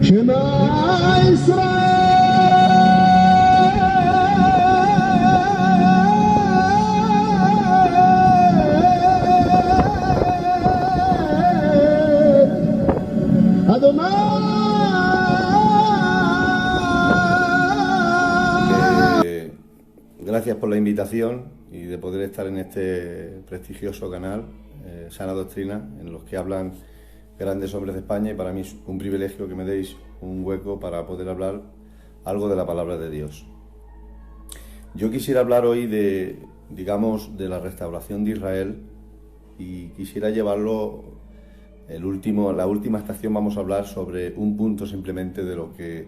شما Gracias por la invitación y de poder estar en este prestigioso canal, Sana Doctrina, en los que hablan grandes hombres de España, y para mí es un privilegio que me deis un hueco para poder hablar algo de la palabra de Dios. Yo quisiera hablar hoy de la restauración de Israel, y quisiera llevarlo la última estación. Vamos a hablar sobre un punto simplemente de lo que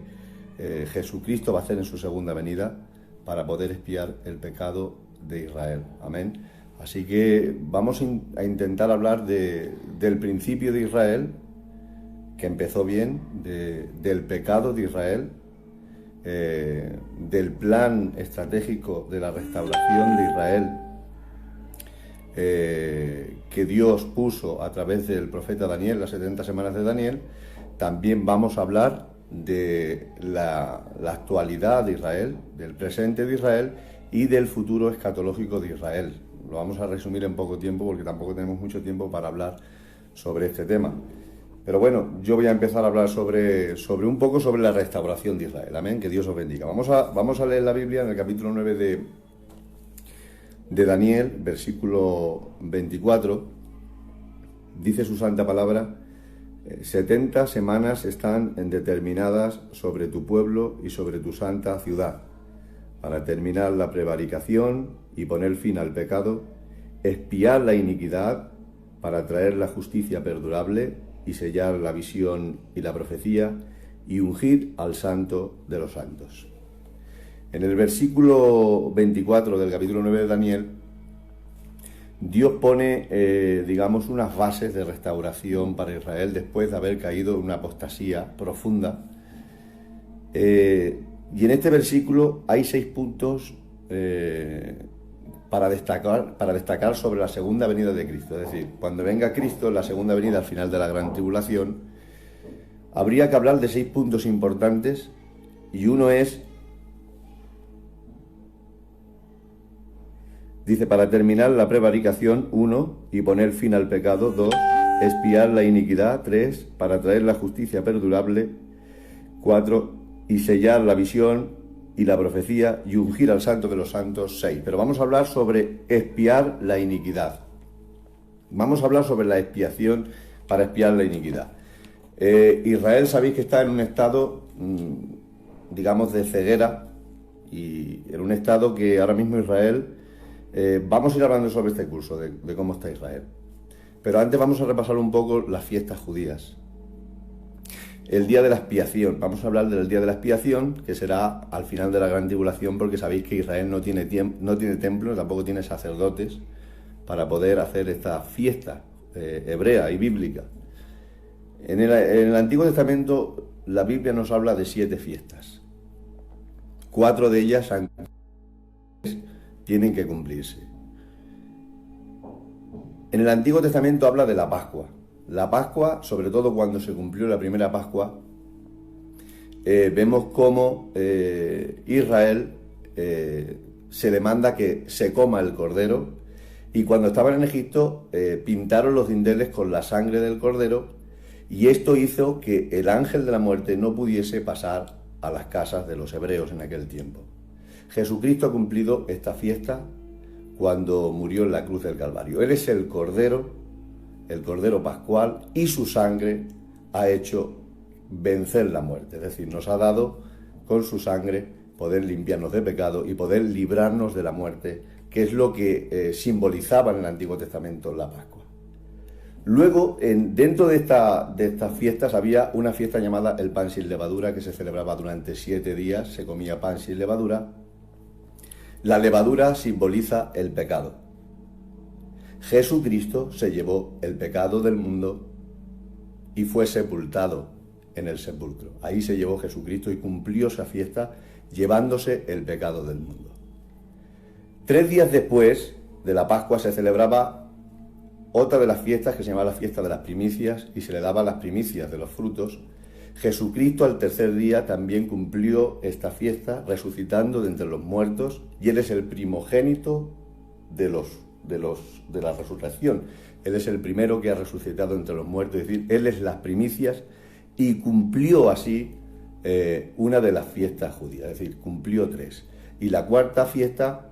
Jesucristo va a hacer en su segunda venida para poder expiar el pecado de Israel. Amén. Así que vamos a intentar hablar del principio de Israel, que empezó bien, del pecado de Israel, del plan estratégico de la restauración de Israel, que Dios puso a través del profeta Daniel, las 70 semanas de Daniel. También vamos a hablar de la actualidad de Israel, del presente de Israel y del futuro escatológico de Israel. Lo vamos a resumir en poco tiempo porque tampoco tenemos mucho tiempo para hablar sobre este tema. Pero bueno, yo voy a empezar a hablar un poco sobre la restauración de Israel. Amén, que Dios os bendiga. Vamos a leer la Biblia en el capítulo 9 de Daniel, versículo 24. Dice su santa palabra: 70 semanas están determinadas sobre tu pueblo y sobre tu santa ciudad, para terminar la prevaricación y poner fin al pecado, expiar la iniquidad, para traer la justicia perdurable y sellar la visión y la profecía, y ungir al santo de los santos. En el versículo 24 del capítulo 9 de Daniel, Dios pone, unas bases de restauración para Israel después de haber caído en una apostasía profunda. Y en este versículo hay 6 puntos para destacar sobre la segunda venida de Cristo. Es decir, cuando venga Cristo en la segunda venida al final de la gran tribulación, habría que hablar de 6 puntos importantes, y uno es: dice, para terminar la prevaricación, 1, y poner fin al pecado, 2, expiar la iniquidad, 3, para traer la justicia perdurable, 4, y sellar la visión y la profecía, y ungir al santo de los santos, 6. Pero vamos a hablar sobre expiar la iniquidad. Vamos a hablar sobre la expiación para expiar la iniquidad. Israel, sabéis que está en un estado, de ceguera, y en un estado que ahora mismo Israel... vamos a ir hablando sobre este curso, de cómo está Israel. Pero antes vamos a repasar un poco las fiestas judías. El día de la expiación. Vamos a hablar del día de la expiación, que será al final de la gran tribulación, porque sabéis que Israel no tiene templo, tampoco tiene sacerdotes para poder hacer esta fiesta hebrea y bíblica. En el Antiguo Testamento la Biblia nos habla de 7 fiestas. 4 de ellas tienen que cumplirse. En el Antiguo Testamento habla de la Pascua. La Pascua, sobre todo cuando se cumplió la primera Pascua, vemos cómo Israel se le manda que se coma el cordero, y cuando estaban en Egipto pintaron los dinteles con la sangre del cordero, y esto hizo que el ángel de la muerte no pudiese pasar a las casas de los hebreos en aquel tiempo. Jesucristo ha cumplido esta fiesta cuando murió en la cruz del Calvario. Él es el Cordero Pascual, y su sangre ha hecho vencer la muerte. Es decir, nos ha dado con su sangre poder limpiarnos de pecado y poder librarnos de la muerte, que es lo que simbolizaba en el Antiguo Testamento la Pascua. Luego, dentro de estas fiestas había una fiesta llamada el pan sin levadura, que se celebraba durante 7 días, se comía pan sin levadura. La levadura simboliza el pecado. Jesucristo se llevó el pecado del mundo y fue sepultado en el sepulcro. Ahí se llevó Jesucristo y cumplió esa fiesta llevándose el pecado del mundo. 3 días después de la Pascua se celebraba otra de las fiestas, que se llamaba la fiesta de las primicias, y se le daban las primicias de los frutos, Jesucristo al tercer día también cumplió esta fiesta, resucitando de entre los muertos, y Él es el primogénito de la resurrección. Él es el primero que ha resucitado entre los muertos, es decir, Él es las primicias, y cumplió así una de las fiestas judías, es decir, cumplió 3. Y la cuarta fiesta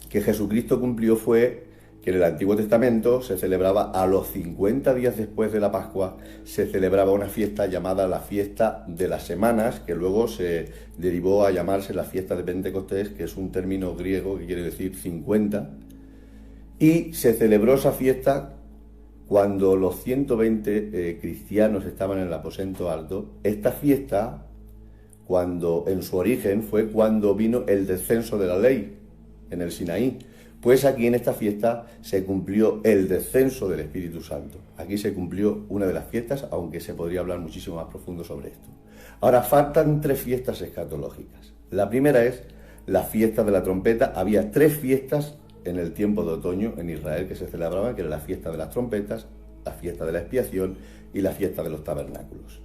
que Jesucristo cumplió fue que en el Antiguo Testamento se celebraba a los 50 días después de la Pascua, se celebraba una fiesta llamada la fiesta de las semanas, que luego se derivó a llamarse la fiesta de Pentecostés, que es un término griego que quiere decir 50, y se celebró esa fiesta cuando los 120 cristianos estaban en el aposento alto. Esta fiesta, cuando en su origen, fue cuando vino el descenso de la ley en el Sinaí. Pues aquí en esta fiesta se cumplió el descenso del Espíritu Santo. Aquí se cumplió una de las fiestas, aunque se podría hablar muchísimo más profundo sobre esto. Ahora faltan 3 fiestas escatológicas. La primera es la fiesta de la trompeta. Había 3 fiestas en el tiempo de otoño en Israel que se celebraban, que era la fiesta de las trompetas, la fiesta de la expiación y la fiesta de los tabernáculos.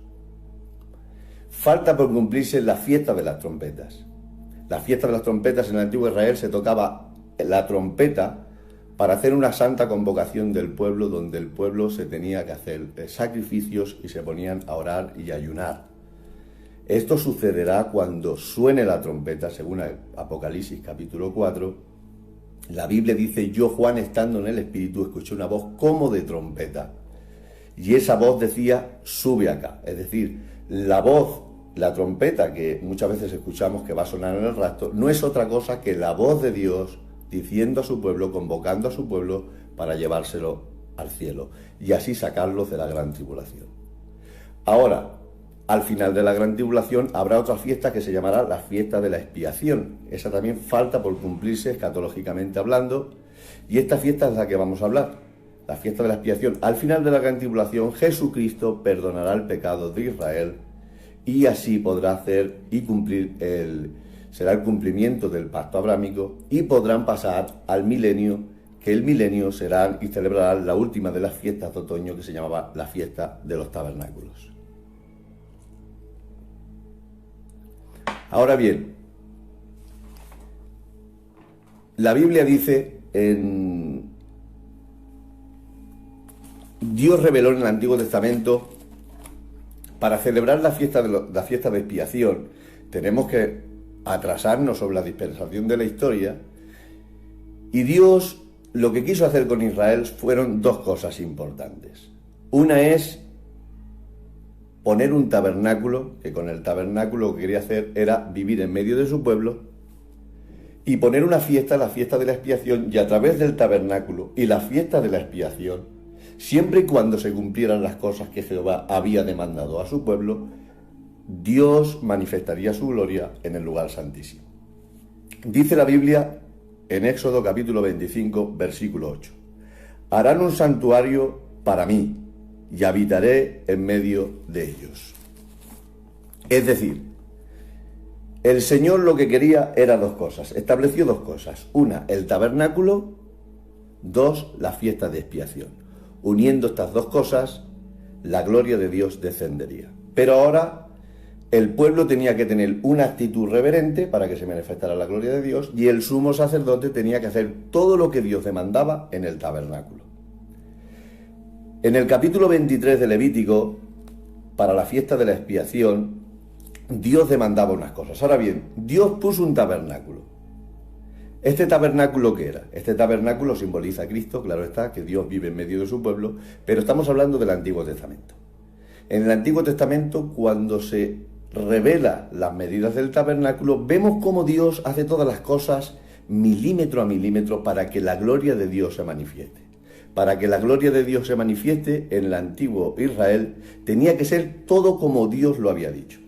Falta por cumplirse la fiesta de las trompetas. La fiesta de las trompetas en el antiguo Israel se tocaba la trompeta para hacer una santa convocación del pueblo, donde el pueblo se tenía que hacer sacrificios y se ponían a orar y a ayunar. Esto sucederá cuando suene la trompeta, según Apocalipsis capítulo 4. La Biblia dice: yo, Juan, estando en el Espíritu, escuché una voz como de trompeta. Y esa voz decía: sube acá. Es decir, la voz, la trompeta que muchas veces escuchamos que va a sonar en el rapto, no es otra cosa que la voz de Dios diciendo a su pueblo, convocando a su pueblo para llevárselo al cielo y así sacarlos de la gran tribulación. Ahora, al final de la gran tribulación habrá otra fiesta que se llamará la fiesta de la expiación. Esa también falta por cumplirse escatológicamente hablando, y esta fiesta es la que vamos a hablar, la fiesta de la expiación. Al final de la gran tribulación, Jesucristo perdonará el pecado de Israel y así podrá hacer y cumplir será el cumplimiento del pacto abrámico, y podrán pasar al milenio, que el milenio será y celebrarán la última de las fiestas de otoño, que se llamaba la fiesta de los tabernáculos. Ahora bien, la Biblia dice Dios reveló en el Antiguo Testamento, para celebrar la fiesta de expiación, tenemos que atrasarnos sobre la dispensación de la historia, y Dios lo que quiso hacer con Israel fueron 2 cosas importantes. Una es poner un tabernáculo, que con el tabernáculo lo que quería hacer era vivir en medio de su pueblo, y poner una fiesta, la fiesta de la expiación, y a través del tabernáculo y la fiesta de la expiación, siempre y cuando se cumplieran las cosas que Jehová había demandado a su pueblo, Dios manifestaría su gloria en el lugar santísimo. Dice la Biblia en Éxodo capítulo 25, versículo 8: harán un santuario para mí y habitaré en medio de ellos. Es decir, el Señor lo que quería era 2 cosas, estableció 2 cosas. Una, el tabernáculo; 2, la fiesta de expiación. Uniendo estas 2 cosas, la gloria de Dios descendería. Pero ahora el pueblo tenía que tener una actitud reverente para que se manifestara la gloria de Dios, y el sumo sacerdote tenía que hacer todo lo que Dios demandaba en el tabernáculo. En el capítulo 23 de Levítico, para la fiesta de la expiación, Dios demandaba unas cosas. Ahora bien, Dios puso un tabernáculo. ¿Este tabernáculo qué era? Este tabernáculo simboliza a Cristo, claro está, que Dios vive en medio de su pueblo, pero estamos hablando del Antiguo Testamento. En el Antiguo Testamento, cuando se revela las medidas del tabernáculo, vemos cómo Dios hace todas las cosas milímetro a milímetro para que la gloria de Dios se manifieste. Para que la gloria de Dios se manifieste en el antiguo Israel, tenía que ser todo como Dios lo había dicho.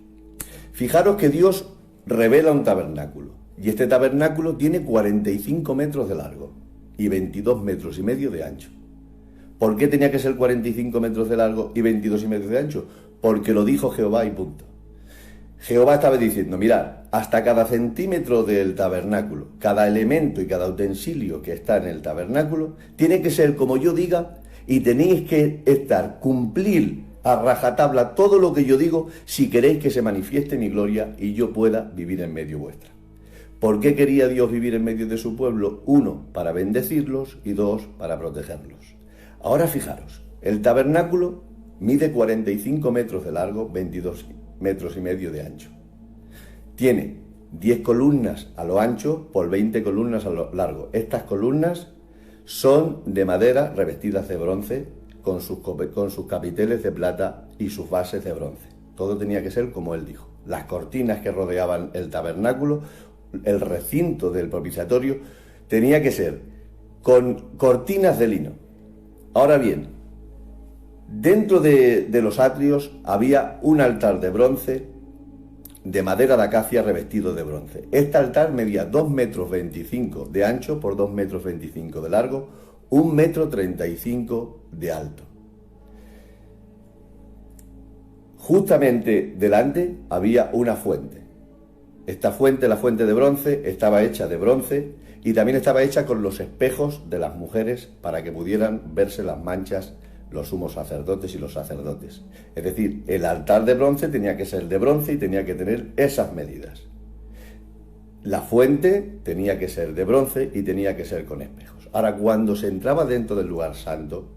Fijaros que Dios revela un tabernáculo, y este tabernáculo tiene 45 metros de largo y 22 metros y medio de ancho. ¿Por qué tenía que ser 45 metros de largo y 22 y medio de ancho? Porque lo dijo Jehová y punto. Jehová estaba diciendo: mirad, hasta cada centímetro del tabernáculo, cada elemento y cada utensilio que está en el tabernáculo, tiene que ser como yo diga, y tenéis que cumplir a rajatabla todo lo que yo digo, si queréis que se manifieste mi gloria y yo pueda vivir en medio vuestra. ¿Por qué quería Dios vivir en medio de su pueblo? 1, para bendecirlos, y 2, para protegerlos. Ahora fijaros, el tabernáculo mide 45 metros de largo, 22 metros y medio de ancho. Tiene 10 columnas a lo ancho por 20 columnas a lo largo. Estas columnas son de madera revestidas de bronce, con sus capiteles de plata y sus bases de bronce. Todo tenía que ser como él dijo. Las cortinas que rodeaban el tabernáculo, el recinto del propiciatorio, tenía que ser con cortinas de lino. Ahora bien, dentro de los atrios había un altar de bronce, de madera de acacia revestido de bronce. Este altar medía 2,25 metros de ancho por 2,25 metros de largo, 1,35 metros de alto. Justamente delante había una fuente. Esta fuente, la fuente de bronce, estaba hecha de bronce y también estaba hecha con los espejos de las mujeres para que pudieran verse las manchas los sumos sacerdotes y los sacerdotes. Es decir, el altar de bronce tenía que ser de bronce y tenía que tener esas medidas. La fuente tenía que ser de bronce y tenía que ser con espejos. Ahora, cuando se entraba dentro del lugar santo,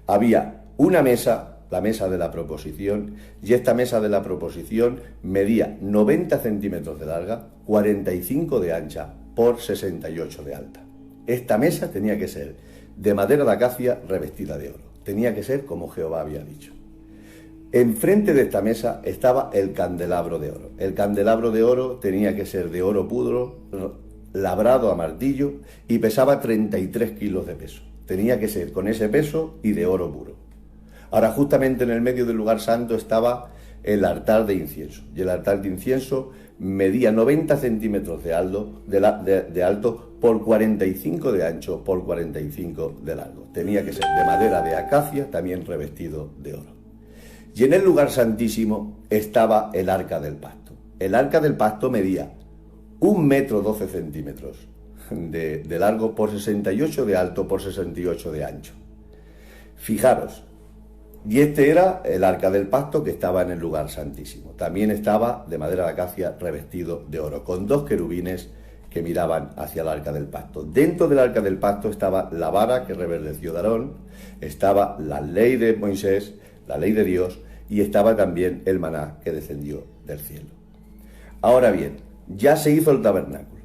había una mesa, la mesa de la proposición, y esta mesa de la proposición medía 90 centímetros de larga, 45 de ancha por 68 de alta. Esta mesa tenía que ser de madera de acacia revestida de oro. Tenía que ser como Jehová había dicho. Enfrente de esta mesa estaba el candelabro de oro. El candelabro de oro tenía que ser de oro puro, labrado a martillo, y pesaba 33 kilos de peso. Tenía que ser con ese peso y de oro puro. Ahora, justamente en el medio del lugar santo estaba el altar de incienso. Y el altar de incienso medía 90 centímetros de alto por 45 de ancho por 45 de largo. Tenía que ser de madera de acacia, también revestido de oro. Y en el lugar santísimo estaba el arca del pacto. El arca del pacto medía 1,12 metros de largo por 68 de alto por 68 de ancho. Fijaros, y este era el arca del pacto que estaba en el lugar santísimo. También estaba de madera de acacia revestido de oro, con 2 querubines que miraban hacia el arca del pacto. Dentro del arca del pacto estaba la vara que reverdeció de Aarón, estaba la ley de Moisés, la ley de Dios, y estaba también el maná que descendió del cielo. Ahora bien, ya se hizo el tabernáculo.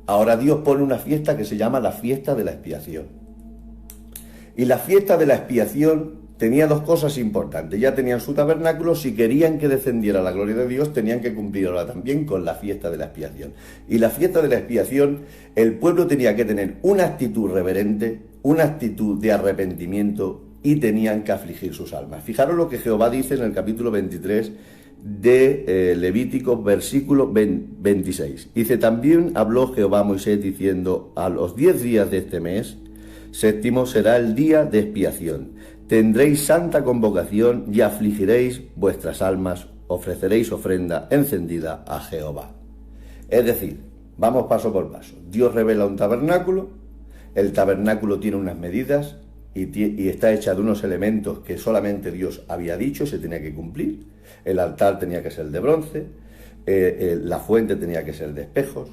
Ahora Dios pone una fiesta que se llama la fiesta de la expiación. Y la fiesta de la expiación tenía 2 cosas importantes. Ya tenían su tabernáculo, si querían que descendiera la gloria de Dios, tenían que cumplir ahora también con la fiesta de la expiación. Y la fiesta de la expiación, el pueblo tenía que tener una actitud reverente, una actitud de arrepentimiento, y tenían que afligir sus almas. Fijaros lo que Jehová dice en el capítulo 23 de Levítico, versículo 26. Dice: también habló Jehová a Moisés diciendo: a los 10 días de este mes, séptimo será el día de expiación. Tendréis santa convocación y afligiréis vuestras almas, ofreceréis ofrenda encendida a Jehová. Es decir, vamos paso por paso. Dios revela un tabernáculo, el tabernáculo tiene unas medidas y está hecha de unos elementos que solamente Dios había dicho, se tenía que cumplir. El altar tenía que ser de bronce, la fuente tenía que ser de espejos,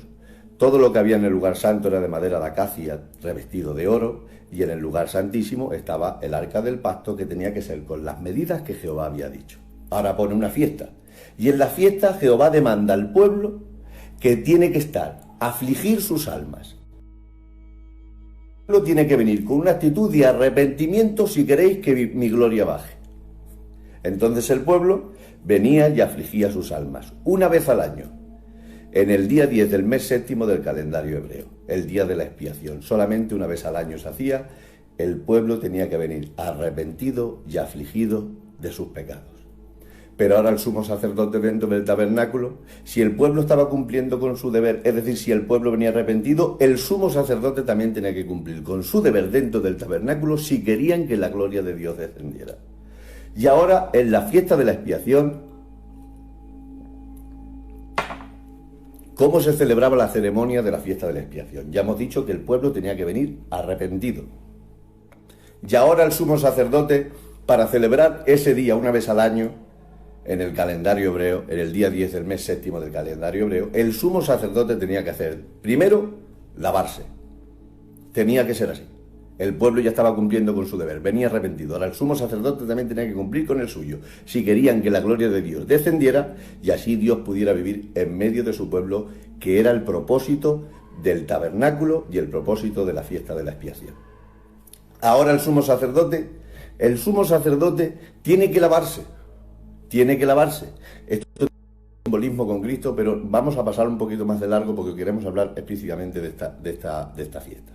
todo lo que había en el lugar santo era de madera de acacia revestido de oro, y en el lugar santísimo estaba el arca del pacto que tenía que ser con las medidas que Jehová había dicho. Ahora pone una fiesta, y en la fiesta Jehová demanda al pueblo que tiene que afligir sus almas. El pueblo tiene que venir con una actitud de arrepentimiento si queréis que mi gloria baje. Entonces el pueblo venía y afligía sus almas una vez al año, en el día 10 del mes séptimo del calendario hebreo, el día de la expiación. Solamente una vez al año se hacía. El pueblo tenía que venir arrepentido y afligido de sus pecados. Pero ahora el sumo sacerdote dentro del tabernáculo, si el pueblo estaba cumpliendo con su deber, es decir, si el pueblo venía arrepentido, el sumo sacerdote también tenía que cumplir con su deber dentro del tabernáculo si querían que la gloria de Dios descendiera. Y ahora, en la fiesta de la expiación, ¿cómo se celebraba la ceremonia de la fiesta de la expiación? Ya hemos dicho que el pueblo tenía que venir arrepentido. Y ahora el sumo sacerdote para celebrar ese día una vez al año, en el calendario hebreo, en el día 10 del mes séptimo del calendario hebreo, el sumo sacerdote tenía que hacer, primero, lavarse. Tenía que ser así. El pueblo ya estaba cumpliendo con su deber, venía arrepentido. Ahora el sumo sacerdote también tenía que cumplir con el suyo, si querían que la gloria de Dios descendiera y así Dios pudiera vivir en medio de su pueblo, que era el propósito del tabernáculo y el propósito de la fiesta de la expiación. Ahora el sumo sacerdote tiene que lavarse. Tiene que lavarse. Esto es un simbolismo con Cristo, pero vamos a pasar un poquito más de largo porque queremos hablar explícitamente de esta fiesta.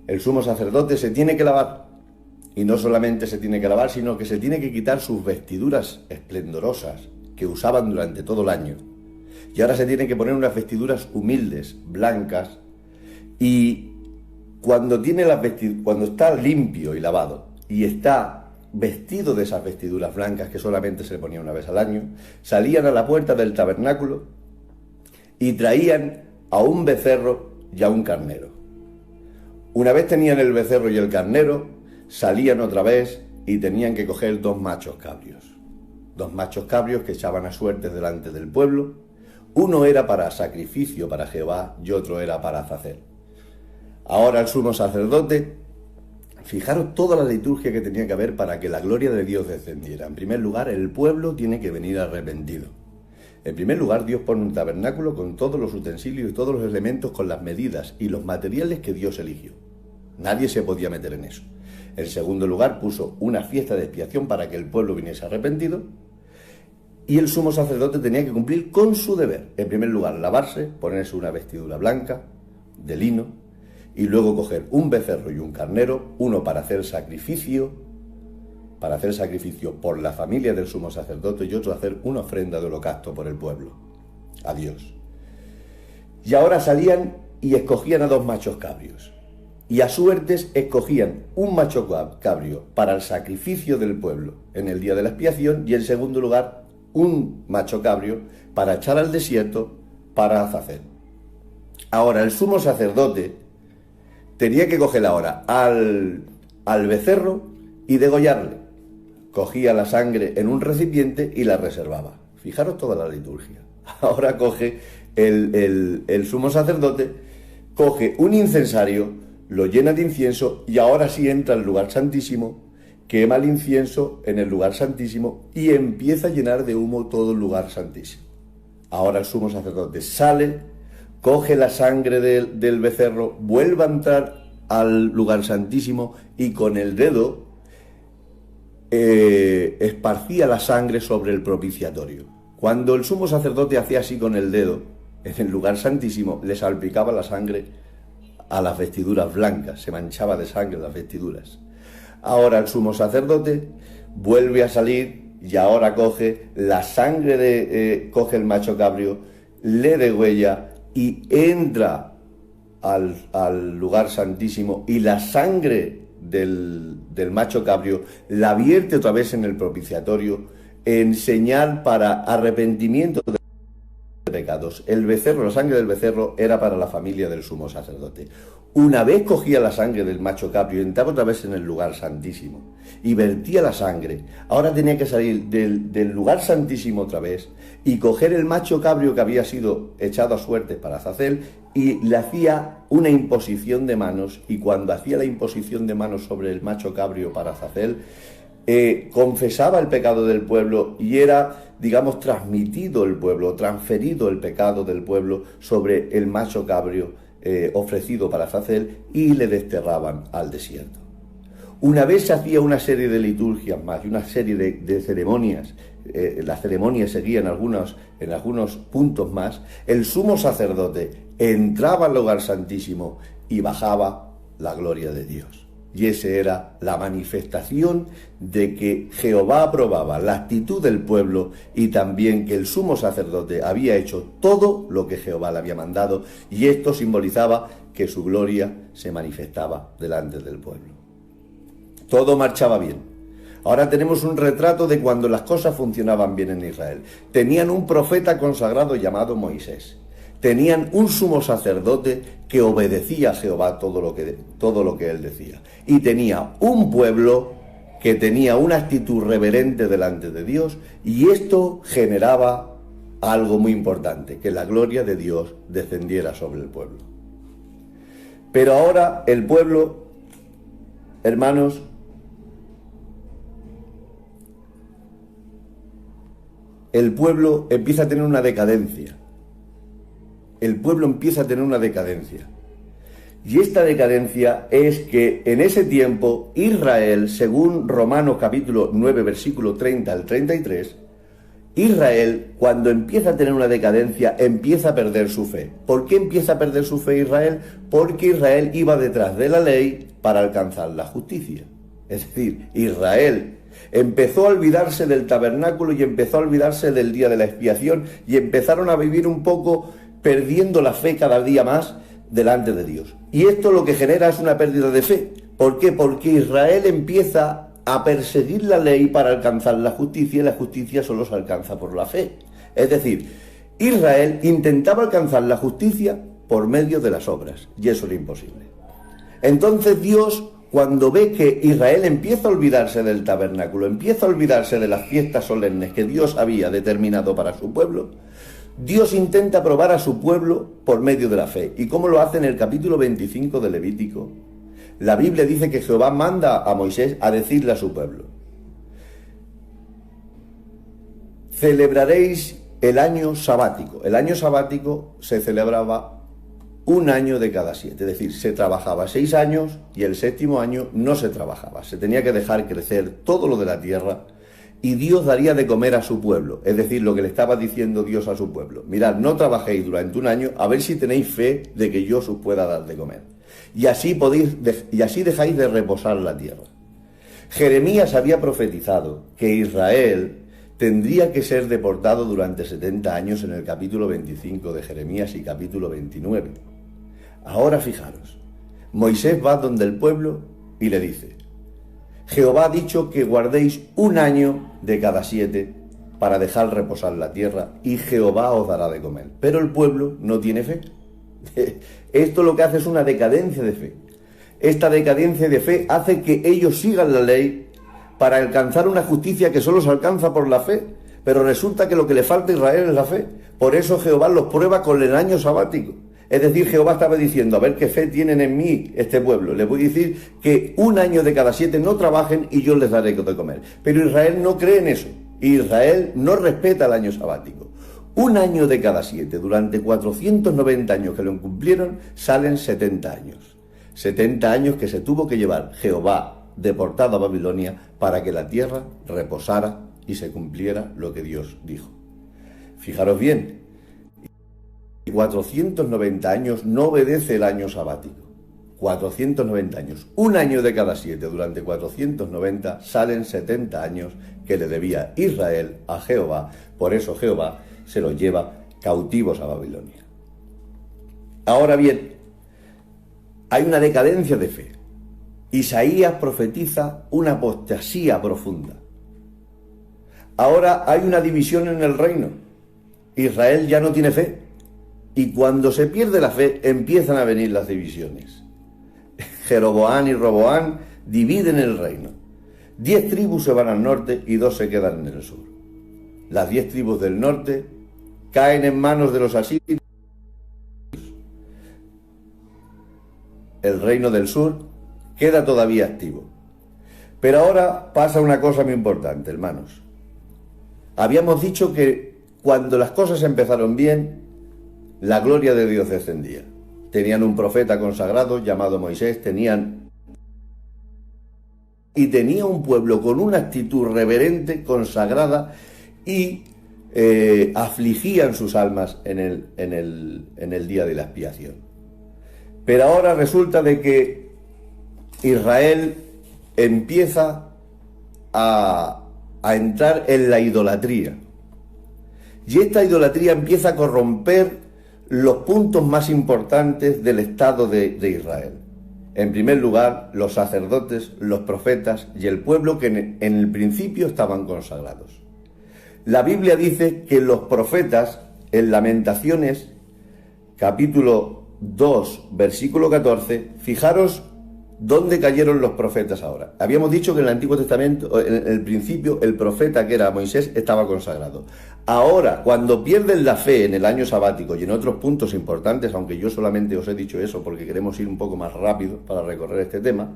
El sumo sacerdote se tiene que lavar, y no solamente se tiene que lavar, sino que se tiene que quitar sus vestiduras esplendorosas que usaban durante todo el año. Y ahora se tiene que poner unas vestiduras humildes, blancas, y cuando está limpio y lavado, y está vestido de esas vestiduras blancas que solamente se le ponía una vez al año, salían a la puerta del tabernáculo y traían a un becerro y a un carnero. Una vez tenían el becerro y el carnero, salían otra vez y tenían que coger 2 machos cabrios. 2 machos cabrios que echaban a suertes delante del pueblo. Uno era para sacrificio para Jehová y otro era para Azazel. Ahora el sumo sacerdote, fijaros toda la liturgia que tenía que haber para que la gloria de Dios descendiera. En primer lugar, el pueblo tiene que venir arrepentido. En primer lugar, Dios pone un tabernáculo con todos los utensilios y todos los elementos, con las medidas y los materiales que Dios eligió. Nadie se podía meter en eso. En segundo lugar, puso una fiesta de expiación para que el pueblo viniese arrepentido. Y el sumo sacerdote tenía que cumplir con su deber. En primer lugar, lavarse, ponerse una vestidura blanca, de lino, y luego coger un becerro y un carnero, uno para hacer sacrificio por la familia del sumo sacerdote y otro hacer una ofrenda de holocausto por el pueblo, a Dios. Y ahora salían y escogían a 2 machos cabrios. Y a suertes escogían un macho cabrio para el sacrificio del pueblo en el día de la expiación y en segundo lugar un macho cabrio para echar al desierto para Azazel. Ahora el sumo sacerdote tenía que coger ahora al becerro y degollarle. Cogía la sangre en un recipiente y la reservaba. Fijaros toda la liturgia. Ahora coge el sumo sacerdote, coge un incensario, lo llena de incienso y ahora sí entra al lugar santísimo, quema el incienso en el lugar santísimo y empieza a llenar de humo todo el lugar santísimo. Ahora el sumo sacerdote sale, coge la sangre del becerro, vuelve a entrar al lugar santísimo y con el dedo esparcía la sangre sobre el propiciatorio. Cuando el sumo sacerdote hacía así con el dedo en el lugar santísimo, le salpicaba la sangre a las vestiduras blancas, se manchaba de sangre las vestiduras. Ahora el sumo sacerdote vuelve a salir y ahora coge la sangre coge el macho cabrio, le degüella y entra al lugar santísimo y la sangre del macho cabrio la vierte otra vez en el propiciatorio en señal para arrepentimiento de pecados. El becerro, la sangre del becerro era para la familia del sumo sacerdote. Una vez cogía la sangre del macho cabrio y entraba otra vez en el lugar santísimo y vertía la sangre, ahora tenía que salir del lugar santísimo otra vez y coger el macho cabrio que había sido echado a suertes para Azazel y le hacía una imposición de manos, y cuando hacía la imposición de manos sobre el macho cabrio para Azazel, confesaba el pecado del pueblo y era, digamos, transmitido el pueblo, transferido el pecado del pueblo sobre el macho cabrio ofrecido para Azazel y le desterraban al desierto. Una vez se hacía una serie de liturgias más y una serie de ceremonias, las ceremonias seguían en algunos puntos más, el sumo sacerdote entraba al lugar santísimo y bajaba la gloria de Dios. Y esa era la manifestación de que Jehová aprobaba la actitud del pueblo y también que el sumo sacerdote había hecho todo lo que Jehová le había mandado, y esto simbolizaba que su gloria se manifestaba delante del pueblo. Todo marchaba bien. Ahora tenemos un retrato de cuando las cosas funcionaban bien en Israel. Tenían un profeta consagrado llamado Moisés. Tenían un sumo sacerdote que obedecía a Jehová todo lo que él decía. Y tenía un pueblo que tenía una actitud reverente delante de Dios, y esto generaba algo muy importante, que la gloria de Dios descendiera sobre el pueblo. Pero ahora el pueblo, hermanos, el pueblo empieza a tener una decadencia. El pueblo empieza a tener una decadencia. Y esta decadencia es que en ese tiempo Israel, según Romanos capítulo 9, versículo 30 al 33, Israel, cuando empieza a tener una decadencia, empieza a perder su fe. ¿Por qué empieza a perder su fe Israel? Porque Israel iba detrás de la ley para alcanzar la justicia. Es decir, Israel empezó a olvidarse del tabernáculo y empezó a olvidarse del día de la expiación, y empezaron a vivir un poco perdiendo la fe cada día más delante de Dios. Y esto lo que genera es una pérdida de fe. ¿Por qué? Porque Israel empieza a perseguir la ley para alcanzar la justicia, y la justicia solo se alcanza por la fe. Es decir, Israel intentaba alcanzar la justicia por medio de las obras, y eso era imposible. Entonces Dios, cuando ve que Israel empieza a olvidarse del tabernáculo, empieza a olvidarse de las fiestas solemnes que Dios había determinado para su pueblo, Dios intenta probar a su pueblo por medio de la fe. ¿Y cómo lo hace? En el capítulo 25 de Levítico, la Biblia dice que Jehová manda a Moisés a decirle a su pueblo: celebraréis el año sabático. El año sabático se celebraba un año de cada 7, es decir, se trabajaba 6 años y el 7º año no se trabajaba. Se tenía que dejar crecer todo lo de la tierra, y Dios daría de comer a su pueblo. Es decir, lo que le estaba diciendo Dios a su pueblo: mirad, no trabajéis durante un año, a ver si tenéis fe de que yo os pueda dar de comer. Y así dejáis de reposar la tierra. Jeremías había profetizado que Israel tendría que ser deportado durante 70 años en el capítulo 25 de Jeremías y capítulo 29. Ahora fijaros, Moisés va donde el pueblo y le dice: Jehová ha dicho que guardéis un año de cada 7 para dejar reposar la tierra, y Jehová os dará de comer. Pero el pueblo no tiene fe. Esto lo que hace es una decadencia de fe. Esta decadencia de fe hace que ellos sigan la ley para alcanzar una justicia que solo se alcanza por la fe, pero resulta que lo que le falta a Israel es la fe. Por eso Jehová los prueba con el año sabático. Es decir, Jehová estaba diciendo: a ver qué fe tienen en mí este pueblo. Les voy a decir que un año de cada 7 no trabajen y yo les daré de comer. Pero Israel no cree en eso. Israel no respeta el año sabático. Un año de cada 7, durante 490 años que lo cumplieron, salen 70 años. 70 años que se tuvo que llevar Jehová deportado a Babilonia para que la tierra reposara y se cumpliera lo que Dios dijo. Fijaros bien, 490 años no obedece el año sabático. 490 años. Un año de cada 7, durante 490, salen 70 años que le debía Israel a Jehová. Por eso Jehová se los lleva cautivos a Babilonia. Ahora bien, hay una decadencia de fe. Isaías profetiza una apostasía profunda. Ahora hay una división en el reino. Israel ya no tiene fe. Y cuando se pierde la fe, empiezan a venir las divisiones. Jeroboam y Roboam dividen el reino. 10 tribus se van al norte y 2 se quedan en el sur. Las 10 tribus del norte caen en manos de los asirios. El reino del sur queda todavía activo. Pero ahora pasa una cosa muy importante, hermanos. Habíamos dicho que cuando las cosas empezaron bien, la gloria de Dios descendía. Tenían un profeta consagrado llamado Moisés, tenía un pueblo con una actitud reverente, consagrada, y afligían sus almas en el día de la expiación. Pero ahora resulta de que Israel empieza a entrar en la idolatría. Y esta idolatría empieza a corromper los puntos más importantes del Estado de Israel. En primer lugar, los sacerdotes, los profetas y el pueblo que en el principio estaban consagrados. La Biblia dice que los profetas, en Lamentaciones, capítulo 2, versículo 14, fijaros ¿Dónde cayeron los profetas ahora? Habíamos dicho que en el Antiguo Testamento, en el principio, el profeta que era Moisés estaba consagrado. Ahora, cuando pierden la fe en el año sabático y en otros puntos importantes, aunque yo solamente os he dicho eso porque queremos ir un poco más rápido para recorrer este tema,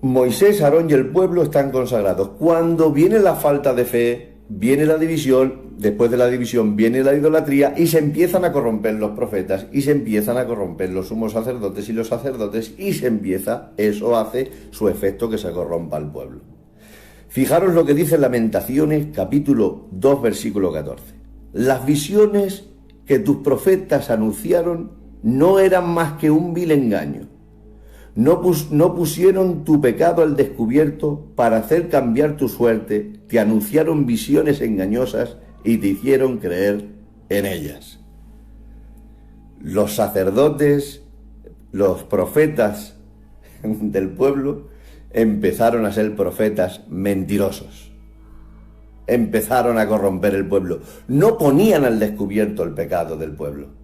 Moisés, Aarón y el pueblo están consagrados. Cuando viene la falta de fe, viene la división, después de la división viene la idolatría y se empiezan a corromper los profetas y se empiezan a corromper los sumos sacerdotes y los sacerdotes y eso hace su efecto que se corrompa el pueblo. Fijaros lo que dice Lamentaciones capítulo 2 versículo 14. Las visiones que tus profetas anunciaron no eran más que un vil engaño. No pusieron tu pecado al descubierto para hacer cambiar tu suerte, te anunciaron visiones engañosas y te hicieron creer en ellas. Los sacerdotes, los profetas del pueblo empezaron a ser profetas mentirosos. Empezaron a corromper el pueblo. No ponían al descubierto el pecado del pueblo.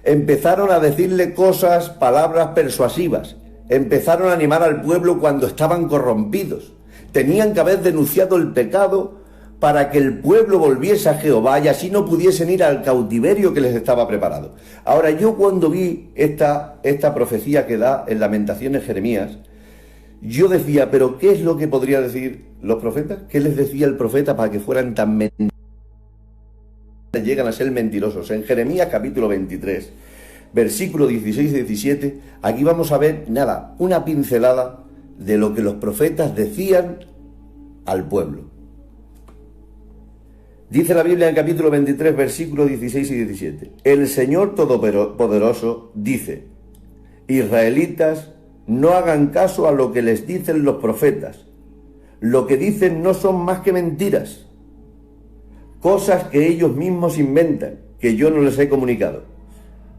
Empezaron a decirle cosas, palabras persuasivas. Empezaron a animar al pueblo cuando estaban corrompidos. Tenían que haber denunciado el pecado para que el pueblo volviese a Jehová y así no pudiesen ir al cautiverio que les estaba preparado. Ahora, yo cuando vi esta profecía que da en Lamentaciones Jeremías, yo decía, ¿pero qué es lo que podría decir los profetas? ¿Qué les decía el profeta para que fueran tan mentirosos? Llegan a ser mentirosos. En Jeremías capítulo 23, versículo 16 y 17, aquí vamos a ver, una pincelada de lo que los profetas decían al pueblo. Dice la Biblia en el capítulo 23, versículos 16 y 17. El Señor Todopoderoso dice: Israelitas, no hagan caso a lo que les dicen los profetas. Lo que dicen no son más que mentiras. Cosas que ellos mismos inventan, que yo no les he comunicado.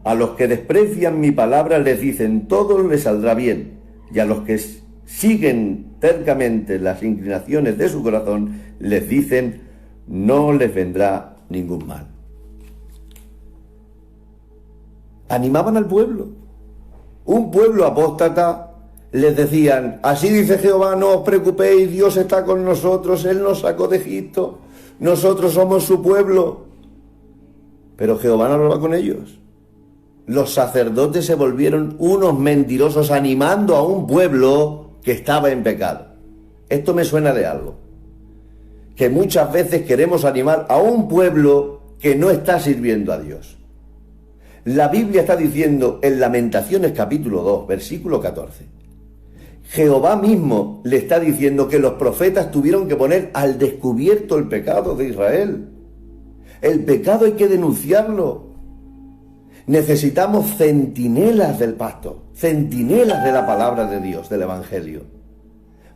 A los que desprecian mi palabra les dicen, todo les saldrá bien, y a los que siguen tercamente las inclinaciones de su corazón, les dicen, no les vendrá ningún mal. Animaban al pueblo. Un pueblo apóstata les decían, así dice Jehová, no os preocupéis, Dios está con nosotros, Él nos sacó de Egipto. Nosotros somos su pueblo. Pero Jehová no va con ellos. Los sacerdotes se volvieron unos mentirosos animando a un pueblo que estaba en pecado. Esto me suena de algo. Que muchas veces queremos animar a un pueblo que no está sirviendo a Dios. La Biblia está diciendo en Lamentaciones capítulo 2, versículo 14. Jehová mismo le está diciendo que los profetas tuvieron que poner al descubierto el pecado de Israel. El pecado hay que denunciarlo. Necesitamos centinelas del pacto, centinelas de la palabra de Dios, del Evangelio,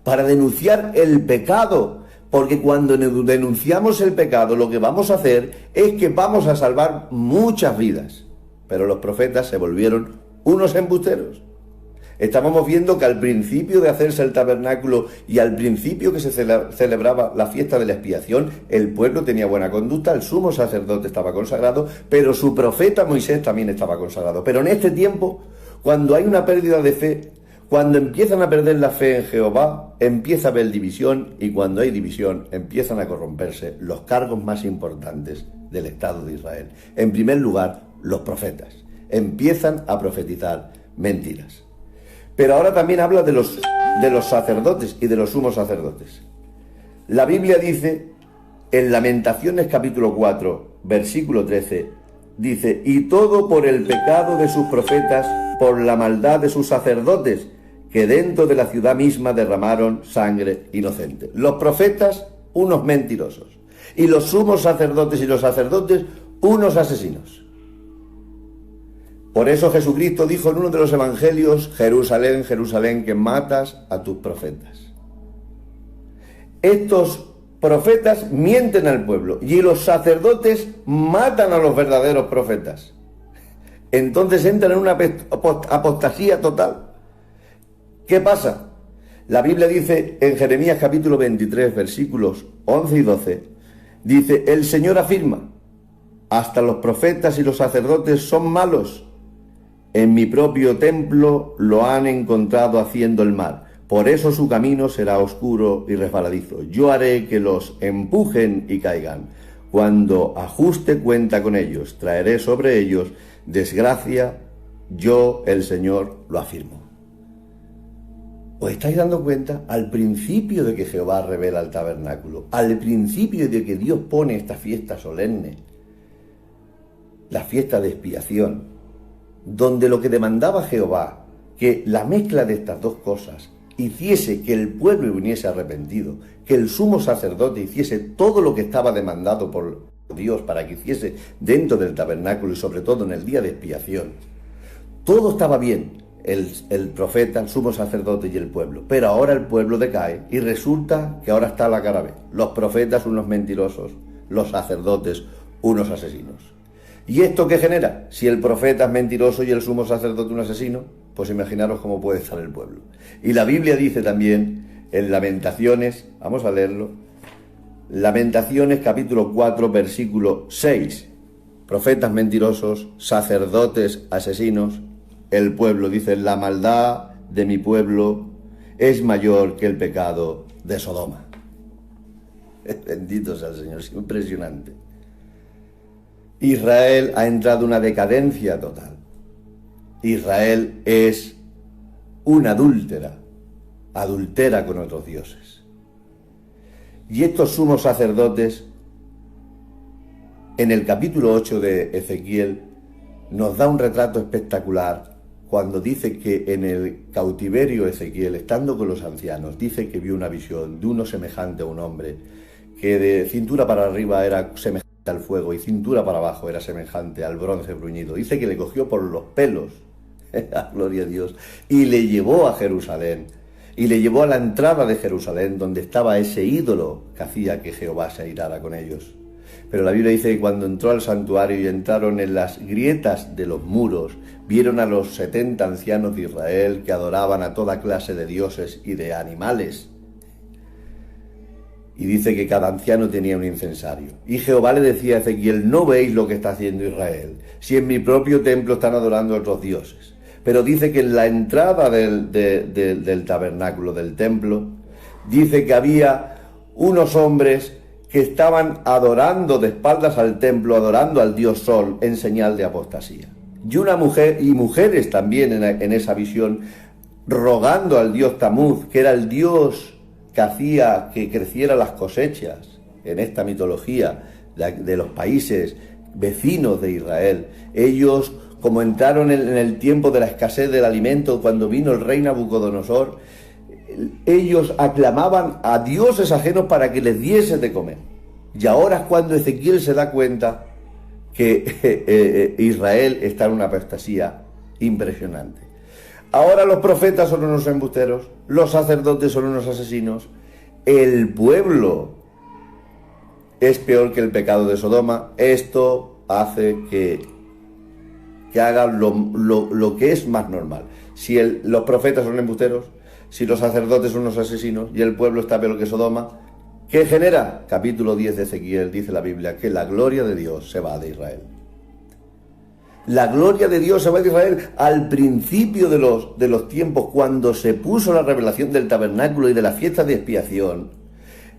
para denunciar el pecado, porque cuando denunciamos el pecado lo que vamos a hacer es que vamos a salvar muchas vidas. Pero los profetas se volvieron unos embusteros. Estábamos viendo que al principio de hacerse el tabernáculo y al principio que se celebraba la fiesta de la expiación, el pueblo tenía buena conducta, el sumo sacerdote estaba consagrado, pero su profeta Moisés también estaba consagrado. Pero en este tiempo, cuando hay una pérdida de fe, cuando empiezan a perder la fe en Jehová, empieza a haber división, y cuando hay división empiezan a corromperse los cargos más importantes del Estado de Israel. En primer lugar, los profetas empiezan a profetizar mentiras. Pero ahora también habla de los sacerdotes y de los sumos sacerdotes. La Biblia dice, en Lamentaciones capítulo 4, versículo 13, dice, y todo por el pecado de sus profetas, por la maldad de sus sacerdotes, que dentro de la ciudad misma derramaron sangre inocente. Los profetas, unos mentirosos, y los sumos sacerdotes y los sacerdotes, unos asesinos. Por eso Jesucristo dijo en uno de los evangelios, Jerusalén, Jerusalén, que matas a tus profetas. Estos profetas mienten al pueblo y los sacerdotes matan a los verdaderos profetas. Entonces entran en una apostasía total. ¿Qué pasa? La Biblia dice en Jeremías capítulo 23, versículos 11 y 12, dice, el Señor afirma, hasta los profetas y los sacerdotes son malos, En mi propio templo lo han encontrado haciendo el mal. Por eso su camino será oscuro y resbaladizo. Yo haré que los empujen y caigan. Cuando ajuste cuenta con ellos, traeré sobre ellos desgracia. Yo, el Señor, lo afirmo. ¿Os estáis dando cuenta? Al principio de que Jehová revela el tabernáculo, al principio de que Dios pone esta fiesta solemne, la fiesta de expiación, donde lo que demandaba Jehová, que la mezcla de estas dos cosas hiciese que el pueblo viniese arrepentido, que el sumo sacerdote hiciese todo lo que estaba demandado por Dios para que hiciese dentro del tabernáculo y sobre todo en el día de expiación. Todo estaba bien, el profeta, el sumo sacerdote y el pueblo, pero ahora el pueblo decae y resulta que ahora está a la cara B. Los profetas unos mentirosos, los sacerdotes unos asesinos. ¿Y esto qué genera? Si el profeta es mentiroso y el sumo sacerdote un asesino, pues imaginaros cómo puede estar el pueblo. Y la Biblia dice también en Lamentaciones, vamos a leerlo, Lamentaciones capítulo 4 versículo 6, profetas mentirosos, sacerdotes asesinos, el pueblo dice, la maldad de mi pueblo es mayor que el pecado de Sodoma. Bendito sea el Señor, es impresionante. Israel ha entrado en una decadencia total. Israel es una adúltera, adultera con otros dioses. Y estos sumos sacerdotes, en el capítulo 8 de Ezequiel, nos da un retrato espectacular cuando dice que en el cautiverio Ezequiel, estando con los ancianos, dice que vio una visión de uno semejante a un hombre, que de cintura para arriba era semejante al fuego y cintura para abajo era semejante al bronce bruñido. Dice que le cogió por los pelos, gloria a Dios, y le llevó a Jerusalén, y le llevó a la entrada de Jerusalén, donde estaba ese ídolo que hacía que Jehová se airara con ellos. Pero la Biblia dice que cuando entró al santuario y entraron en las grietas de los muros, vieron a los 70 ancianos de Israel que adoraban a toda clase de dioses y de animales. Y dice que cada anciano tenía un incensario. Y Jehová le decía a Ezequiel, ¿no veis lo que está haciendo Israel? Si en mi propio templo están adorando a otros dioses. Pero dice que en la entrada del tabernáculo, del templo, dice que había unos hombres que estaban adorando de espaldas al templo, adorando al dios Sol en señal de apostasía. Y una mujer, y mujeres también en esa visión, rogando al dios Tamuz, que era el dios que hacía que crecieran las cosechas en esta mitología de los países vecinos de Israel. Ellos, como entraron en el tiempo de la escasez del alimento, cuando vino el rey Nabucodonosor, ellos aclamaban a dioses ajenos para que les diese de comer. Y ahora es cuando Ezequiel se da cuenta que Israel está en una apostasía impresionante. Ahora los profetas son unos embusteros, los sacerdotes son unos asesinos, el pueblo es peor que el pecado de Sodoma. Esto hace que hagan lo que es más normal. Si los profetas son embusteros, si los sacerdotes son unos asesinos y el pueblo está peor que Sodoma, ¿qué genera? Capítulo 10 de Ezequiel dice la Biblia que la gloria de Dios se va de Israel. La gloria de Dios se va de Israel al principio de los tiempos, cuando se puso la revelación del tabernáculo y de la fiesta de expiación.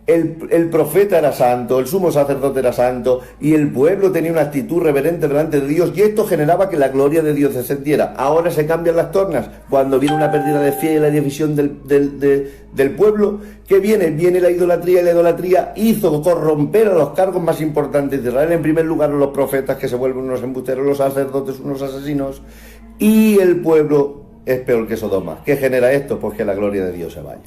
El profeta era santo, el sumo sacerdote era santo y el pueblo tenía una actitud reverente delante de Dios, y esto generaba que la gloria de Dios descendiera. Ahora se cambian las tornas cuando viene una pérdida de fe y la división del pueblo. ¿Qué viene? Viene la idolatría, y la idolatría hizo corromper a los cargos más importantes de Israel. En primer lugar, los profetas, que se vuelven unos embusteros, los sacerdotes unos asesinos, y el pueblo es peor que Sodoma. ¿Qué genera esto? Pues que la gloria de Dios se vaya.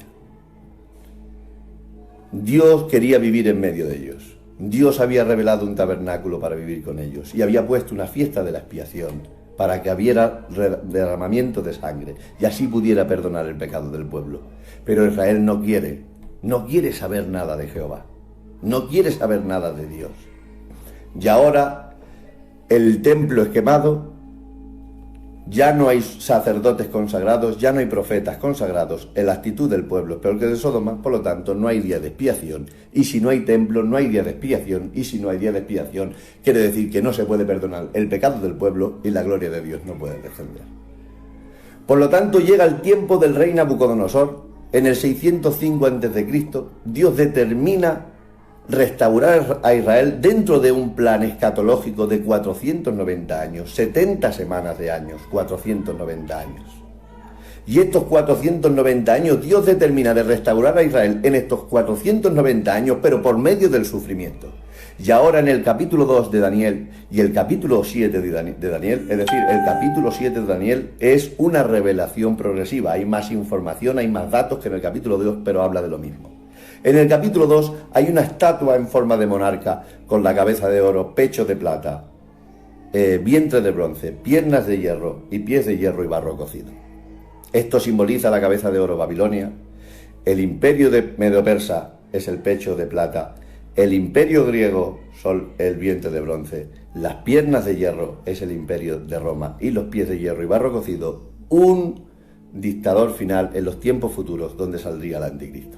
Dios quería vivir en medio de ellos. Dios había revelado un tabernáculo para vivir con ellos y había puesto una fiesta de la expiación para que hubiera derramamiento de sangre y así pudiera perdonar el pecado del pueblo. Pero Israel no quiere saber nada de Jehová, no quiere saber nada de Dios. Y ahora el templo es quemado, ya no hay sacerdotes consagrados, ya no hay profetas consagrados, la actitud del pueblo es peor que de Sodoma, por lo tanto no hay día de expiación, y si no hay templo no hay día de expiación, y si no hay día de expiación quiere decir que no se puede perdonar el pecado del pueblo y la gloria de Dios no puede descender. Por lo tanto llega el tiempo del rey Nabucodonosor, en el 605 a.C., Dios determina restaurar a Israel dentro de un plan escatológico de 490 años, 70 semanas de años, 490 años. Y estos 490 años Dios determina de restaurar a Israel en estos 490 años, pero por medio del sufrimiento. Y ahora en el capítulo 2 de Daniel y el capítulo 7 de Daniel, es decir, el capítulo 7 de Daniel es una revelación progresiva. Hay más información, hay más datos que en el capítulo 2, pero habla de lo mismo. En el capítulo 2 hay una estatua en forma de monarca con la cabeza de oro, pecho de plata, vientre de bronce, piernas de hierro y pies de hierro y barro cocido. Esto simboliza la cabeza de oro Babilonia, el imperio de Medo-Persa es el pecho de plata, el imperio griego son el vientre de bronce, las piernas de hierro es el imperio de Roma y los pies de hierro y barro cocido, un dictador final en los tiempos futuros donde saldría el anticristo.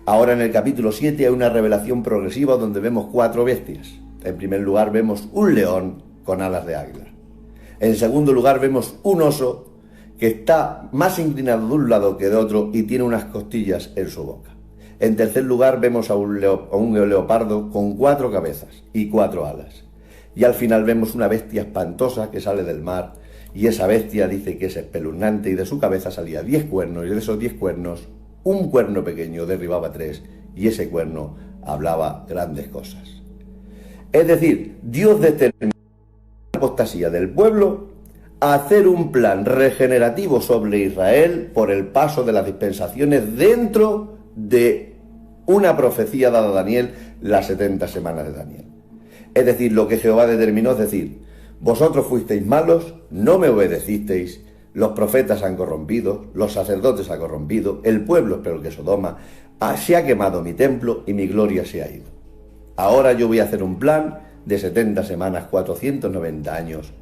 Ahora en el capítulo 7 hay una revelación progresiva donde vemos 4 bestias. En primer lugar vemos un león con alas de águila. En segundo lugar vemos un oso que está más inclinado de un lado que de otro y tiene unas costillas en su boca. En tercer lugar vemos a un leopardo con 4 cabezas y 4 alas. Y al final vemos una bestia espantosa que sale del mar y esa bestia dice que es espeluznante y de su cabeza salía 10 cuernos y de esos 10 cuernos un cuerno pequeño derribaba 3 y ese cuerno hablaba grandes cosas. Es decir, Dios determinó la apostasía del pueblo a hacer un plan regenerativo sobre Israel por el paso de las dispensaciones dentro de una profecía dada a Daniel, las 70 semanas de Daniel. Es decir, lo que Jehová determinó es decir, vosotros fuisteis malos, no me obedecisteis, los profetas han corrompido, los sacerdotes han corrompido, el pueblo es peor que Sodoma, se ha quemado mi templo y mi gloria se ha ido. Ahora yo voy a hacer un plan de 70 semanas, 490 años,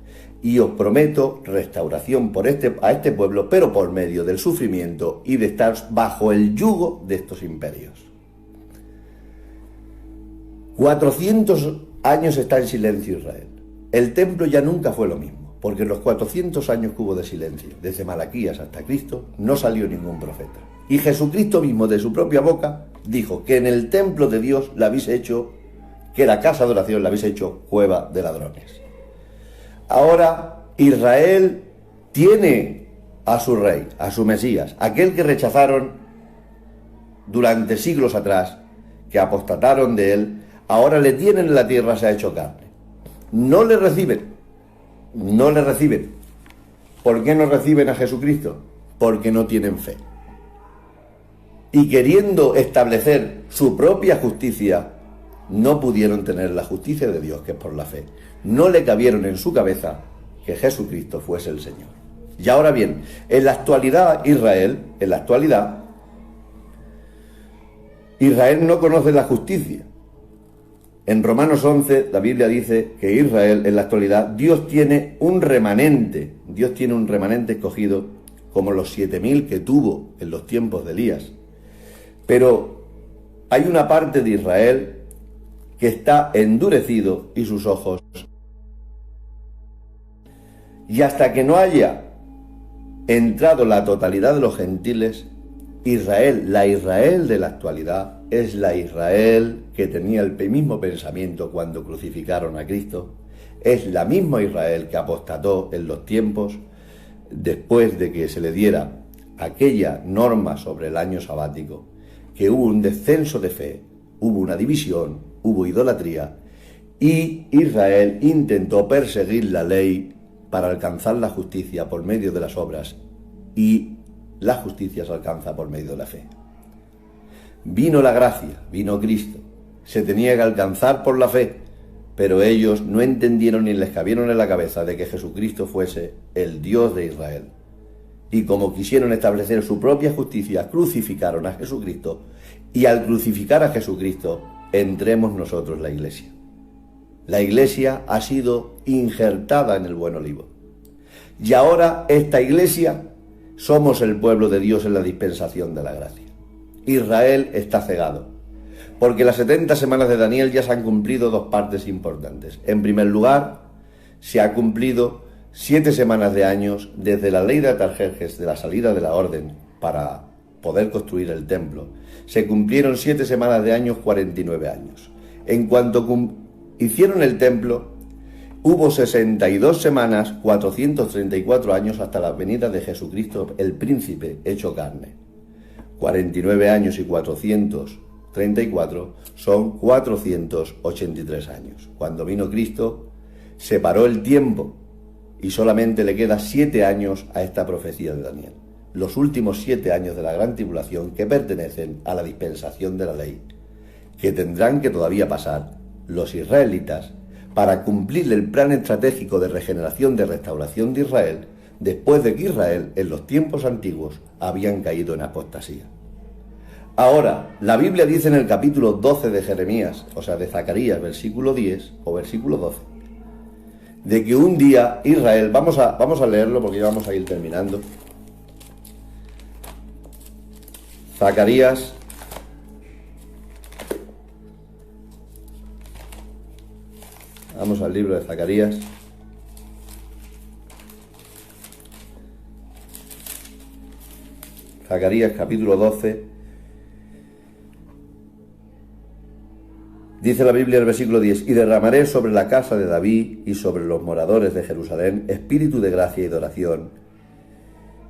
y os prometo restauración a este pueblo, pero por medio del sufrimiento y de estar bajo el yugo de estos imperios. 400 años está en silencio Israel. El templo ya nunca fue lo mismo. Porque en los 400 años que hubo de silencio, desde Malaquías hasta Cristo, no salió ningún profeta. Y Jesucristo mismo, de su propia boca, dijo que en el templo de Dios la habéis hecho, que la casa de oración la habéis hecho cueva de ladrones. Ahora Israel tiene a su rey, a su Mesías, aquel que rechazaron durante siglos atrás, que apostataron de él, ahora le tienen en la tierra, se ha hecho carne. No le reciben. No le reciben. ¿Por qué no reciben a Jesucristo? Porque no tienen fe. Y queriendo establecer su propia justicia, no pudieron tener la justicia de Dios, que es por la fe. No le cabieron en su cabeza que Jesucristo fuese el Señor. Y ahora bien, en la actualidad Israel no conoce la justicia. En Romanos 11 la Biblia dice que Israel en la actualidad Dios tiene un remanente escogido como los 7000 que tuvo en los tiempos de Elías. Pero hay una parte de Israel que está endurecido y sus ojos. Y hasta que no haya entrado la totalidad de los gentiles, Israel, la Israel de la actualidad, es la Israel que tenía el mismo pensamiento cuando crucificaron a Cristo, es la misma Israel que apostató en los tiempos después de que se le diera aquella norma sobre el año sabático, que hubo un descenso de fe, hubo una división, hubo idolatría, y Israel intentó perseguir la ley para alcanzar la justicia por medio de las obras, y la justicia se alcanza por medio de la fe. Vino la gracia, vino Cristo, se tenía que alcanzar por la fe, pero ellos no entendieron ni les cabieron en la cabeza de que Jesucristo fuese el Dios de Israel. Y como quisieron establecer su propia justicia, crucificaron a Jesucristo, y al crucificar a Jesucristo, entremos nosotros la Iglesia. La Iglesia ha sido injertada en el buen olivo. Y ahora esta iglesia somos el pueblo de Dios en la dispensación de la gracia. Israel está cegado, porque las 70 semanas de Daniel ya se han cumplido dos partes importantes. En primer lugar, se ha cumplido 7 semanas de años desde la ley de Atarjerjes, de la salida de la orden para poder construir el templo. Se cumplieron 7 semanas de años, 49 años. En cuanto hicieron el templo, hubo 62 semanas, 434 años hasta la venida de Jesucristo, el príncipe hecho carne. 49 años y 434 son 483 años. Cuando vino Cristo, se paró el tiempo y solamente le queda 7 años a esta profecía de Daniel. Los últimos 7 años de la gran tribulación que pertenecen a la dispensación de la ley, que tendrán que todavía pasar los israelitas para cumplir el plan estratégico de regeneración, de restauración de Israel, después de que Israel, en los tiempos antiguos, habían caído en apostasía. Ahora, la Biblia dice en el capítulo 12 de Jeremías, o sea, de Zacarías, versículo 10 o versículo 12, de que un día Israel, vamos a leerlo porque ya vamos a ir terminando. Zacarías, vamos al libro de Zacarías. Zacarías capítulo 12. Dice la Biblia en el versículo 10, y derramaré sobre la casa de David y sobre los moradores de Jerusalén espíritu de gracia y de oración,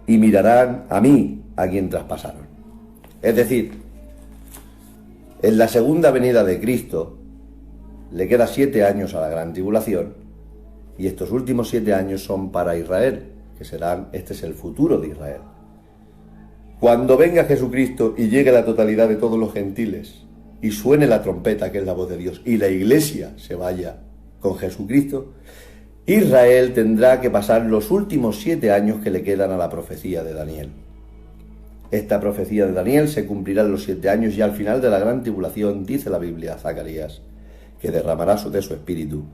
y mirarán a mí, a quien traspasaron. Es decir, en la segunda venida de Cristo le queda 7 años a la gran tribulación, y estos últimos 7 años son para Israel, que serán, este es el futuro de Israel. Cuando venga Jesucristo y llegue la totalidad de todos los gentiles, y suene la trompeta, que es la voz de Dios, y la iglesia se vaya con Jesucristo, Israel tendrá que pasar los últimos 7 años que le quedan a la profecía de Daniel. Esta profecía de Daniel se cumplirá en los 7 años y al final de la gran tribulación, dice la Biblia, Zacarías, que derramará de su espíritu,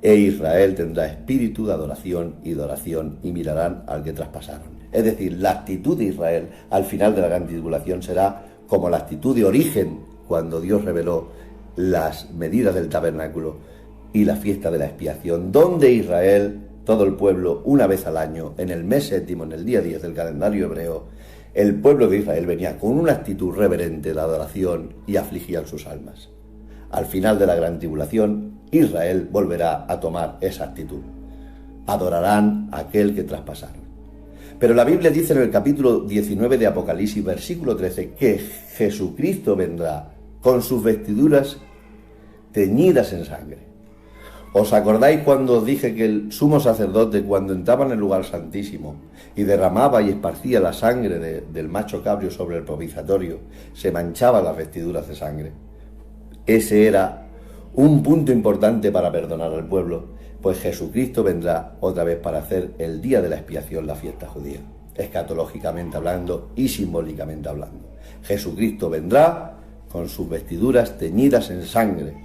e Israel tendrá espíritu de adoración y mirarán al que traspasaron. Es decir, la actitud de Israel al final de la gran tribulación será como la actitud de origen, cuando Dios reveló las medidas del tabernáculo y la fiesta de la expiación, donde Israel, todo el pueblo, una vez al año, en el mes séptimo, en el día 10 del calendario hebreo, el pueblo de Israel venía con una actitud reverente de adoración y afligían sus almas. Al final de la gran tribulación, Israel volverá a tomar esa actitud. Adorarán a aquel que traspasaron. Pero la Biblia dice en el capítulo 19 de Apocalipsis, versículo 13, que Jesucristo vendrá con sus vestiduras teñidas en sangre. ¿Os acordáis cuando os dije que el sumo sacerdote, cuando entraba en el lugar santísimo y derramaba y esparcía la sangre del macho cabrio sobre el propiciatorio, se manchaba las vestiduras de sangre? Ese era un punto importante para perdonar al pueblo, pues Jesucristo vendrá otra vez para hacer el día de la expiación, la fiesta judía, escatológicamente hablando y simbólicamente hablando. Jesucristo vendrá con sus vestiduras teñidas en sangre.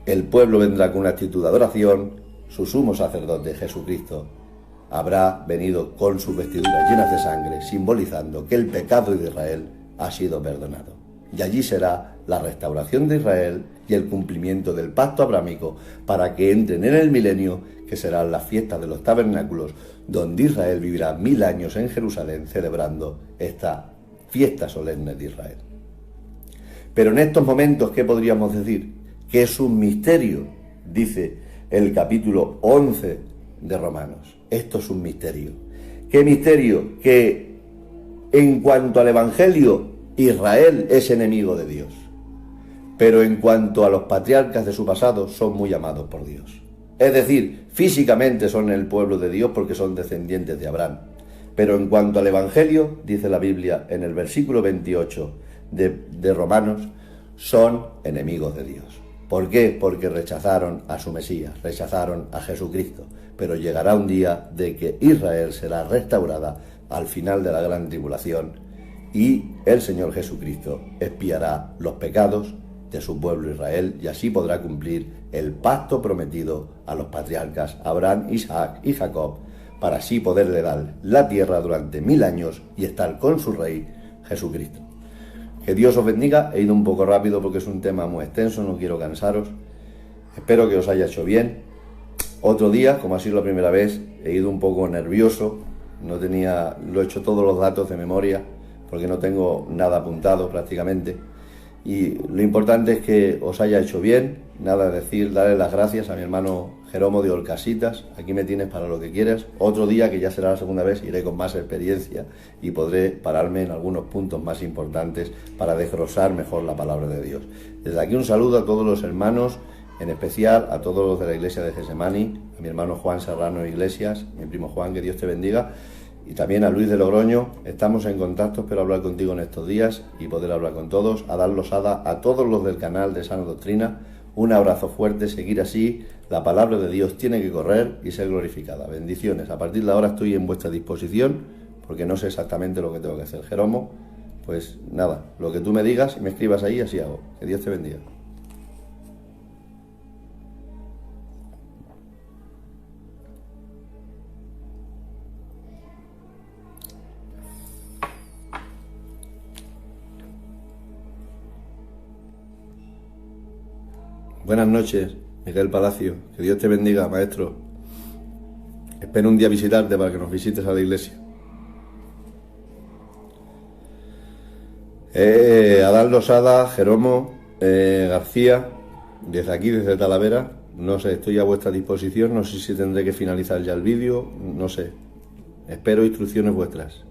El pueblo vendrá con una actitud de adoración. Su sumo sacerdote, Jesucristo, habrá venido con sus vestiduras llenas de sangre, simbolizando que el pecado de Israel ha sido perdonado. Y allí será la restauración de Israel y el cumplimiento del pacto abrámico para que entren en el milenio, que serán las fiestas de los tabernáculos, donde Israel vivirá 1000 años en Jerusalén celebrando esta fiesta solemne de Israel. Pero en estos momentos, ¿qué podríamos decir? Que es un misterio, dice el capítulo 11 de Romanos. Esto es un misterio. ¿Qué misterio? Que en cuanto al Evangelio, Israel es enemigo de Dios. Pero en cuanto a los patriarcas de su pasado, son muy amados por Dios. Es decir, físicamente son el pueblo de Dios porque son descendientes de Abraham. Pero en cuanto al Evangelio, dice la Biblia en el versículo 28 de Romanos, son enemigos de Dios. ¿Por qué? Porque rechazaron a su Mesías, rechazaron a Jesucristo. Pero llegará un día de que Israel será restaurada al final de la gran tribulación y el Señor Jesucristo expiará los pecados de su pueblo Israel, y así podrá cumplir el pacto prometido a los patriarcas Abraham, Isaac y Jacob, para así poderle dar la tierra durante 1000 años y estar con su rey Jesucristo. Que Dios os bendiga. He ido un poco rápido porque es un tema muy extenso, no quiero cansaros. Espero que os haya hecho bien. Otro día, como ha sido la primera vez, he ido un poco nervioso, lo he hecho todos los datos de memoria, porque no tengo nada apuntado prácticamente. Y lo importante es que os haya hecho bien. Nada, decir, darle las gracias a mi hermano Jeromo de Olcasitas. Aquí me tienes para lo que quieras. Otro día, que ya será la segunda vez, iré con más experiencia y podré pararme en algunos puntos más importantes para desglosar mejor la palabra de Dios. Desde aquí un saludo a todos los hermanos, en especial a todos los de la iglesia de Getsemani, a mi hermano Juan Serrano Iglesias, mi primo Juan, que Dios te bendiga. Y también a Luis de Logroño. Estamos en contacto, espero hablar contigo en estos días y poder hablar con todos. A Adán Losada, a todos los del canal de Sana Doctrina, un abrazo fuerte, seguir así. La palabra de Dios tiene que correr y ser glorificada. Bendiciones. A partir de ahora estoy en vuestra disposición, porque no sé exactamente lo que tengo que hacer. Jeromo, pues nada, lo que tú me digas y me escribas ahí, así hago. Que Dios te bendiga. Buenas noches, Miguel Palacio. Que Dios te bendiga, maestro. Espero un día visitarte para que nos visites a la iglesia. Adán Losada, Jeromo, García, desde aquí, desde Talavera. No sé, estoy a vuestra disposición. No sé si tendré que finalizar ya el vídeo. No sé. Espero instrucciones vuestras.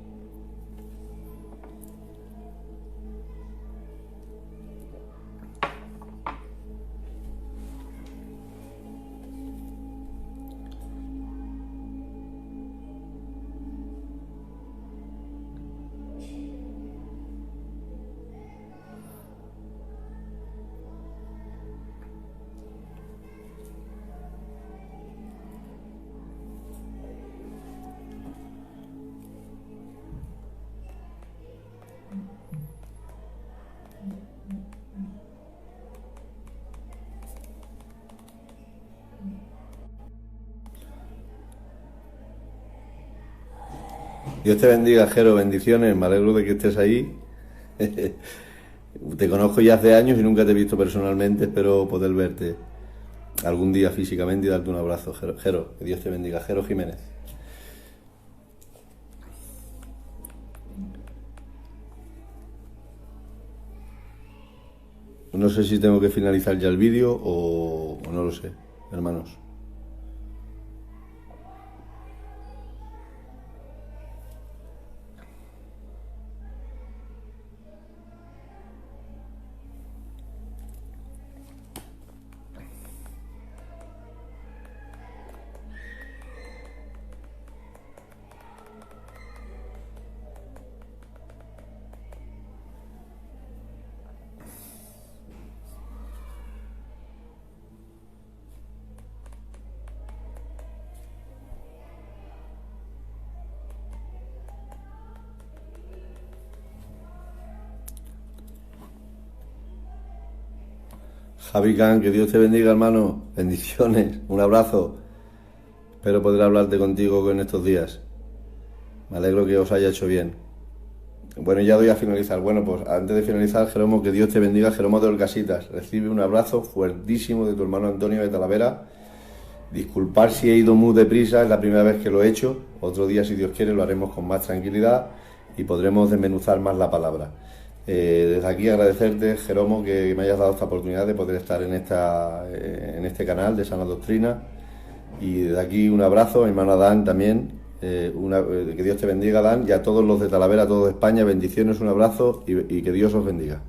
Dios te bendiga, Jero, bendiciones, me alegro de que estés ahí. Te conozco ya hace años y nunca te he visto personalmente, espero poder verte algún día físicamente y darte un abrazo, Jero, que Dios te bendiga, Jero Jiménez. No sé si tengo que finalizar ya el vídeo o no lo sé, hermanos. Javi Can, que Dios te bendiga, hermano. Bendiciones, un abrazo. Espero poder hablarte contigo en estos días. Me alegro que os haya hecho bien. Bueno, ya doy a finalizar. Bueno, pues antes de finalizar, Jeromo, que Dios te bendiga, Jeromo de Olcasitas. Recibe un abrazo fuertísimo de tu hermano Antonio de Talavera. Disculpar si he ido muy deprisa, es la primera vez que lo he hecho. Otro día, si Dios quiere, lo haremos con más tranquilidad y podremos desmenuzar más la palabra. Desde aquí agradecerte, Jeromo, que me hayas dado esta oportunidad de poder estar en este canal de Sana Doctrina. Y desde aquí un abrazo, hermano Adán también. Que Dios te bendiga, Adán, y a todos los de Talavera, a todos de España, bendiciones, un abrazo y que Dios os bendiga.